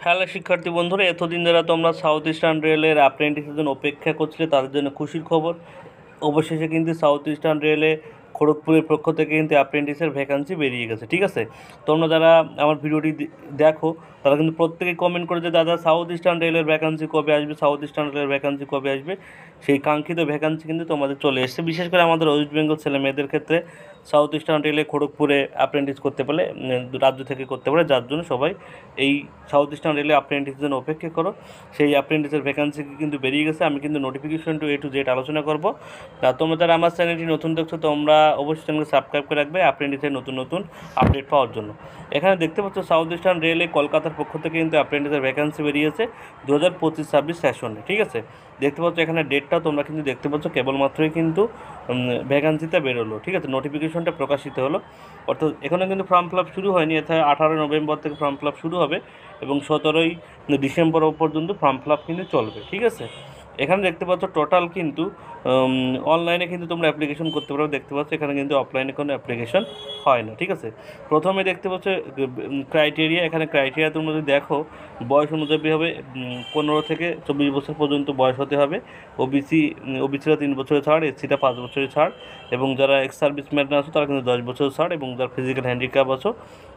Hello শিক্ষার্থী বন্ধুরা, এতদিন যারা তোমরা সাউথ ইস্টার্ন রেলের অ্যাপ্রেন্টিসের জন্য অপেক্ষা করছিলে তাদের জন্য খুশির খবর। অবশেষে কিন্তু সাউথ ইস্টার্ন রেলে খড়গপুরের পক্ষ থেকে কিন্তু অ্যাপ্রেন্টিসের ভ্যাকান্সি বেরিয়ে গেছে। ঠিক আছে, তোমরা যারা আমার ভিডিওটি দেখো তারা কিন্তু প্রত্যেকেই কমেন্ট করে যে দাদা সাউথ ইস্টার্ন রেলের ভ্যাকান্সি কবে আসবে, সাউথ ইস্টার্ন রেলের ভ্যাকান্সি কবে আসবে। সেই কাঙ্ক্ষিত ভ্যাকান্সি কিন্তু তোমাদের চলে এসেছে। বিশেষ করে আমাদের ওয়েস্ট বেঙ্গল ছেলে মেয়েদের ক্ষেত্রে সাউথ ইস্টার্ন রেলে খড়গপুরে অ্যাপ্রেন্টিস করতে পারলে রাজ্য থেকে করতে পারে, যার জন্য সবাই এই সাউথ ইস্টার্ন রেলে অ্যাপ্রেন্টিসের জন্য অপেক্ষা করো। সেই অ্যাপ্রেন্টিসের ভ্যাকান্সি কিন্তু বেরিয়ে গেছে। আমি কিন্তু notification to A to Z আলোচনা করবো। তোমরা যারা আমার চ্যানেলটি নতুন দেখছো তোমরা অবশ্যই চ্যানেলকে সাবস্ক্রাইব করে রাখবে অ্যাপ্রেন্টিসের নতুন নতুন আপডেট পাওয়ার জন্য। এখানে দেখতে পাচ্ছ সাউথ ইস্টার্ন রেলে কলকাতার পক্ষ থেকে কিন্তু অ্যাপ্রেন্টিসের ভ্যাকান্সি বেরিয়েছে 2025-26 সেশনে। ঠিক আছে, দেখতে পাচ্ছ এখানে ডেটটাও তোমরা কিন্তু দেখতে পাচ্ছ, কেবলমাত্রই কিন্তু ভ্যাকান্সিটা বেরোলো। ঠিক আছে, নোটিফিকেশনটা প্রকাশিত হলো, অর্থাৎ এখানে কিন্তু ফর্ম ফিল আপ শুরু হয়নি। এতে 18 নভেম্বর থেকে ফর্ম ফিল আপ শুরু হবে এবং 17 ডিসেম্বর পর্যন্ত ফর্ম ফিল আপ কিন্তু চলবে। ঠিক আছে, এখানে দেখতে পাচ্ছ টোটাল কিন্তু অনলাইনে কিন্তু তোমরা অ্যাপ্লিকেশন করতে পারো। দেখতে পাচ্ছ এখানে কিন্তু অফলাইনে কোনো অ্যাপ্লিকেশন হয় না। ঠিক আছে, প্রথমে দেখতে পাচ্ছ ক্রাইটেরিয়া। এখানে ক্রাইটেরিয়া তোমরা যদি দেখো বয়স অনুযায়ী হবে 15 থেকে 24 বছর পর্যন্ত বয়স হতে হবে। ওবিসিরা 3 বছরের ছাড়, এসসিটা 5 বছরের ছাড়, এবং যারা এক্স সার্ভিসম্যান আছো তারা কিন্তু 10 বছরের ছাড়, এবং যারা ফিজিক্যাল হ্যান্ডিক্যাপ আছো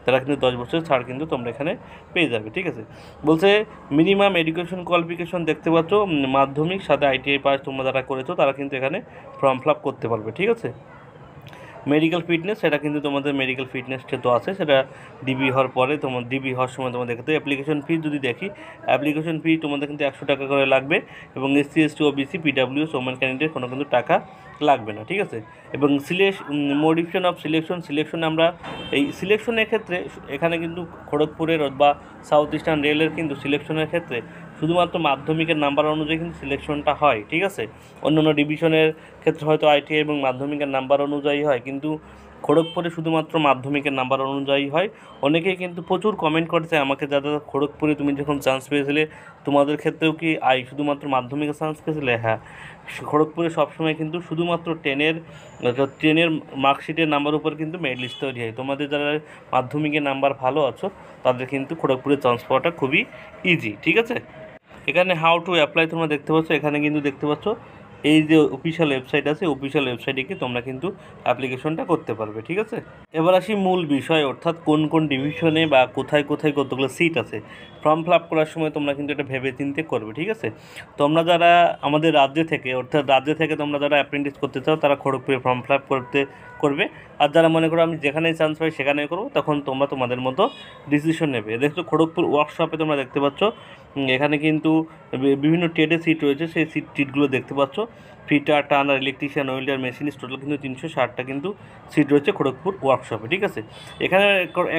তারা কিন্তু 10 বছরের ছাড় কিন্তু তোমরা এখানে পেয়ে যাবে। ঠিক আছে, বলছে মিনিমাম এডুকেশন কোয়ালিফিকেশন দেখতে পাচ্ছ মাধ্যমিক সাথে ITI পাস তোমরা যারা করেছো তারা কিন্তু এখানে ফর্ম ফিল আপ করতে পারবে। ঠিক আছে, মেডিকেল ফিটনেস সেটা কিন্তু তোমাদের মেডিকেল ফিটনেসটা তো আছে, সেটা ডিবি হওয়ার পরে তোমার ডিবি হওয়ার সময় তোমাদের দেখতে। অ্যাপ্লিকেশন ফি যদি দেখি, অ্যাপ্লিকেশন ফি তোমাদের কিন্তু 100 টাকা করে লাগবে, এবং SC ST OBC PWS women candidate কোনো কিন্তু টাকা লাগবে না। ঠিক আছে, এবং মডিফিকেশন অফ সিলেকশন আমরা এই সিলেকশনের ক্ষেত্রে এখানে কিন্তু খড়গপুরের বা সাউথ ইস্টার্ন রেলের কিন্তু সিলেকশনের ক্ষেত্রে শুধুমাত্র মাধ্যমিকের নাম্বার অনুযায়ী কিন্তু সিলেকশনটা হয়। ঠিক আছে, অন্যান্য ডিভিশনের ক্ষেত্রে হয়তো ITI এবং মাধ্যমিকের নাম্বার অনুযায়ী হয়, কিন্তু খড়গপুরে শুধুমাত্র মাধ্যমিকের নাম্বার অনুযায়ী হয়। অনেকেই কিন্তু প্রচুর কমেন্ট করছে আমাকে, দাদা খড়গপুরে তুমি যখন চান্স পেয়েছিলে তোমাদের ক্ষেত্রেও কি শুধুমাত্র মাধ্যমিকের চান্স পেয়েছিলে? হ্যাঁ, খড়গপুরে সবসময় কিন্তু শুধুমাত্র টেনের মার্কশিটের নাম্বার উপর কিন্তু মেরিট লিস্ট তৈরি হয়। তোমাদের যারা মাধ্যমিকের নাম্বার ভালো আছো তাদের কিন্তু খড়গপুরে চান্স পাওয়াটা খুবই ইজি। ঠিক আছে, এখানে হাউ টু অ্যাপ্লাই তোমরা দেখতে পাচ্ছ। এখানে কিন্তু দেখতে পাচ্ছ এই যে অফিশিয়াল ওয়েবসাইট আছে, অফিশিয়াল ওয়েবসাইটে গিয়ে তোমরা কিন্তু অ্যাপ্লিকেশনটা করতে পারবে। ঠিক আছে, এবার আসি মূল বিষয়, অর্থাৎ কোন কোন ডিভিশনে বা কোথায় কোথায় কতগুলো সিট আছে। ফর্ম ফিল আপ করার সময় তোমরা কিন্তু এটা ভেবে চিন্তে করবে। ঠিক আছে, তোমরা যারা আমাদের রাজ্য থেকে, অর্থাৎ রাজ্য থেকে তোমরা যারা অ্যাপ্রেন্টিস করতে চাও তারা খড়গপুরে ফর্ম ফিল আপ করবে। আর যারা মনে করো আমি যেখানেই চান্স পাই সেখানেই করবো, তখন তোমরা তোমাদের মতো ডিসিশন নেবে। দেখছো খড়গপুর ওয়ার্কশপে তোমরা দেখতে পাচ্ছ এখানে কিন্তু বিভিন্ন ট্রেডে সিট রয়েছে। সেই সিটগুলো দেখতে পাচ্ছ, ফিটার, টানার, ইলেকট্রিশিয়ান, ওয়েল্ডার, মেশিনিস্ট, টোটাল কিন্তু 360টা কিন্তু সিট রয়েছে খড়গপুর ওয়ার্কশপে। ঠিক আছে, এখানে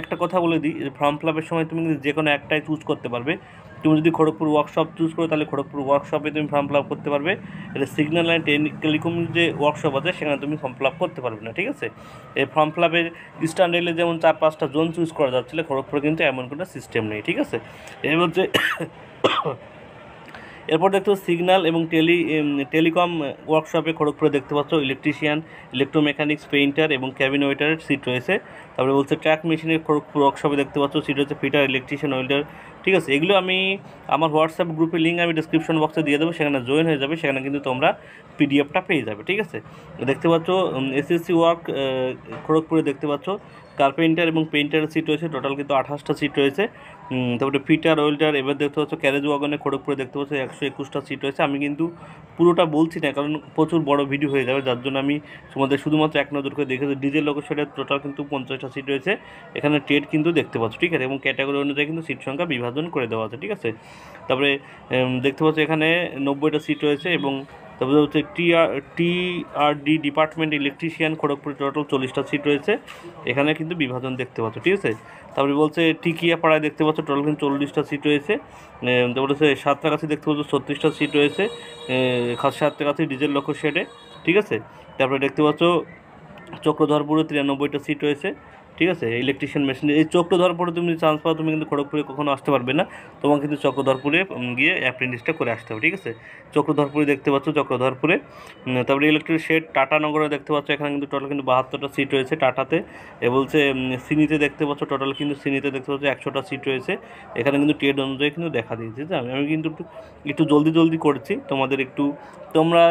একটা কথা বলে দিই, ফর্ম ফিল আপের সময় তুমি কিন্তু যে কোনো একটাই চুজ করতে পারবে। তুমি যদি খড়গপুর ওয়ার্কশপ চুজ করো তাহলে খড়গপুর ওয়ার্কশপে তুমি ফর্ম ফিল আপ করতে পারবে। এটা সিগন্যাল অ্যান্ড টেলিকম যে ওয়ার্কশপ আছে সেখানে তুমি ফর্ম ফিল আপ করতে পারবে না। ঠিক আছে, এই ফর্ম ফিল আপের ইস্টার্ন রেলে যেমন 4-5টা জোন চুজ করা যাচ্ছিলো, খড়গপুরে কিন্তু এমন কোনো সিস্টেম নেই। ঠিক আছে, এর মধ্যে এরপর দেখতে পাচ্ছ সিগন্যাল এবং টেলিকম ওয়ার্কশপে খড়গপুরে দেখতে পাচ্ছ ইলেকট্রিশিয়ান, ইলেকট্রোমেকানিক্স, পেইন্টার এবং ক্যাবিন ওয়েটারের সিট রয়েছে। তারপরে বলছে ট্র্যাক মেশিনের খড়গপুর ওয়ার্কশপে দেখতে পাচ্ছ সিট রয়েছে ফিটার, ইলেকট্রিশিয়ান, ওয়েল্ডার। ঠিক আছে, এগুলো আমি আমার হোয়াটসঅ্যাপ গ্রুপের লিঙ্ক আমি ডিসক্রিপশন বক্সে দিয়ে দেবো, সেখানে জয়েন হয়ে যাবে, সেখানে কিন্তু তোমরা PDFটা পেয়ে যাবে। ঠিক আছে, দেখতে পাচ্ছ SSC ওয়ার্ক খড়গপুরে দেখতে পাচ্ছ কার্পেন্টার এবং পেইন্টারের সিট রয়েছে, টোটাল কিন্তু 28টা সিট রয়েছে। তারপরে ফিটার, ওয়েল্ডার, এবার দেখতে পাচ্ছ ক্যারেজ ওয়াগনে খড়গপুরে দেখতে পাচ্ছ 121টা সিট রয়েছে। আমি কিন্তু পুরোটা বলছি না, কারণ প্রচুর বড় ভিডিও হয়ে যাবে, যার জন্য আমি তোমাদের শুধুমাত্র এক নজর করে দেখেছি। ডিজেল লোকেশনে টোটাল কিন্তু 50টা সিট রয়েছে। এখানে ট্রেড কিন্তু দেখতে পাচ্ছ। ঠিক আছে, এবং ক্যাটাগরি অনুযায়ী কিন্তু সিট সংখ্যা বিভাজন করে দেওয়া আছে। ঠিক আছে, তারপরে দেখতে পাচ্ছ এখানে 90টা সিট রয়েছে, এবং তারপরে হচ্ছে TRD ডিপার্টমেন্ট ইলেকট্রিশিয়ান খড়গপুরে টোটাল 40টা সিট রয়েছে। এখানে কিন্তু বিভাজন দেখতে পাচ্ছ। ঠিক আছে, তারপরে বলছে টিকিয়াপাড়ায় দেখতে পাচ্ছ টোটাল কিন্তু 40টা সিট রয়েছে। তারপরে হচ্ছে সাতটাগাছি দেখতে পাচ্ছ 36টা সিট রয়েছে সাতটাগাছি ডিজেল লোকো শেডে। ঠিক আছে, তারপরে দেখতে পাচ্ছ চক্রধরপুরে 93টা সিট রয়েছে। ঠিক আছে। ইলেকট্রিশিয়ান মেশিন এই চক্রধরপুরে তুমি চান্স পাও, তুমি কিন্তু খড়গপুরে কখনো আসতে পারবে না, তোমাকে কিন্তু চক্রধরপুরে গিয়ে অ্যাপ্রেন্টিসটা করে আসতে হবে। ঠিক আছে, চক্রধরপুরে দেখতে পাচ্ছ, চক্রধরপুরে। তারপরে ইলেকট্রিক শেড টাটানগরে দেখতে পাচ্ছ, এখানে কিন্তু টোটাল কিন্তু 72টা সিট রয়েছে টাটাতে। এ বলছে সিনিতে দেখতে পাচ্ছ, টোটাল কিন্তু সিনিতে দেখতে পাচ্ছ 100টা সিট রয়েছে। এখানে কিন্তু ট্রেড অনুযায়ী কিন্তু দেখা দিয়েছে যে আমি কিন্তু একটু জলদি করেছি তোমাদের একটু। তোমরা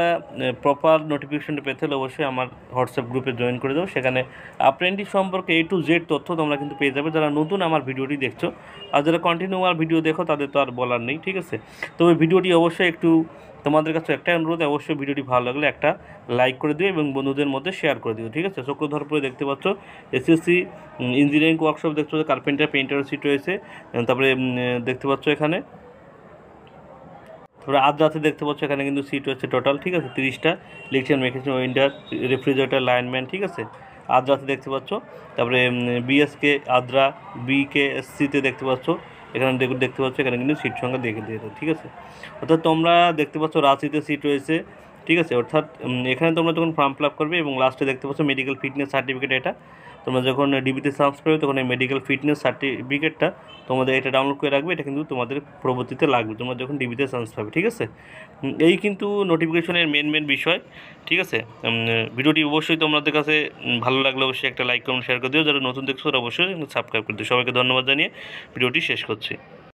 প্রপার নোটিফিকেশনটা পেতে হলে অবশ্যই আমার হোয়াটসঅ্যাপ গ্রুপে জয়েন করে দাও, সেখানে অ্যাপ্রেন্টিস সম্পর্কে A to Z তথ্য তোমরা কিন্তু পেয়ে যাবে, যারা নতুন আমার ভিডিওটি দেখছো। আর যারা কন্টিনিউ আমার ভিডিও দেখো তাদের তো আর বলার নেই। ঠিক আছে, তবে ভিডিওটি অবশ্যই একটু তোমাদের কাছে একটাই অনুরোধ, অবশ্যই ভিডিওটি ভালো লাগলে একটা লাইক করে দিও এবং বন্ধুদের মধ্যে শেয়ার করে দিও। ঠিক আছে, চক্রধরপুরে দেখতে পাচ্ছ এসএসসি ইঞ্জিনিয়ারিং ওয়ার্কশপ দেখতে পাচ্ছ, কার্পেন্টার পেইন্টার সিট রয়েছে। তারপরে দেখতে পাচ্ছ এখানে, তারপরে আদ্রাতে দেখতে পাচ্ছ এখানে কিন্তু সিট রয়েছে টোটাল। ঠিক আছে, 30টা। Electrician, mechanic, welder, refrigerator, lineman. ঠিক আছে, আদ্রাতে দেখতে পাচ্ছ। তারপরে বিএসকে আদ্রা, বিকেএসসিতে দেখতে পাচ্ছ, এখানে দেখতে পাচ্ছ এখানে কিন্তু সিট সংখ্যা দেখে দিয়েছে। ঠিক আছে, অর্থাৎ তোমরা দেখতে পাচ্ছ রাঁচিতে সিট রয়েছে। ঠিক আছে, অর্থাৎ এখানে তোমরা যখন ফর্ম ফিল আপ করবে এবং লাস্টে দেখতে পাচ্ছ মেডিকেল ফিটনেস সার্টিফিকেট, এটা তোমরা যখন ডিবিতে সার্চ করবে তখন এই মেডিকেল ফিটনেস সার্টিফিকেটটা তোমাদের এটা ডাউনলোড করে রাখবে, এটা কিন্তু তোমাদের পরবর্তীতে লাগবে তোমরা যখন ডিবিতে চান্স পাবে। ঠিক আছে, এই কিন্তু নোটিফিকেশনের মেন বিষয়। ঠিক আছে, ভিডিওটি অবশ্যই তোমাদের কাছে ভালো লাগলে অবশ্যই একটা লাইক কমেন্ট শেয়ার করে দিও, যারা নতুন দেখছো তারা অবশ্যই সাবস্ক্রাইব করে দিও। সবাইকে ধন্যবাদ জানিয়ে ভিডিওটি শেষ করছি।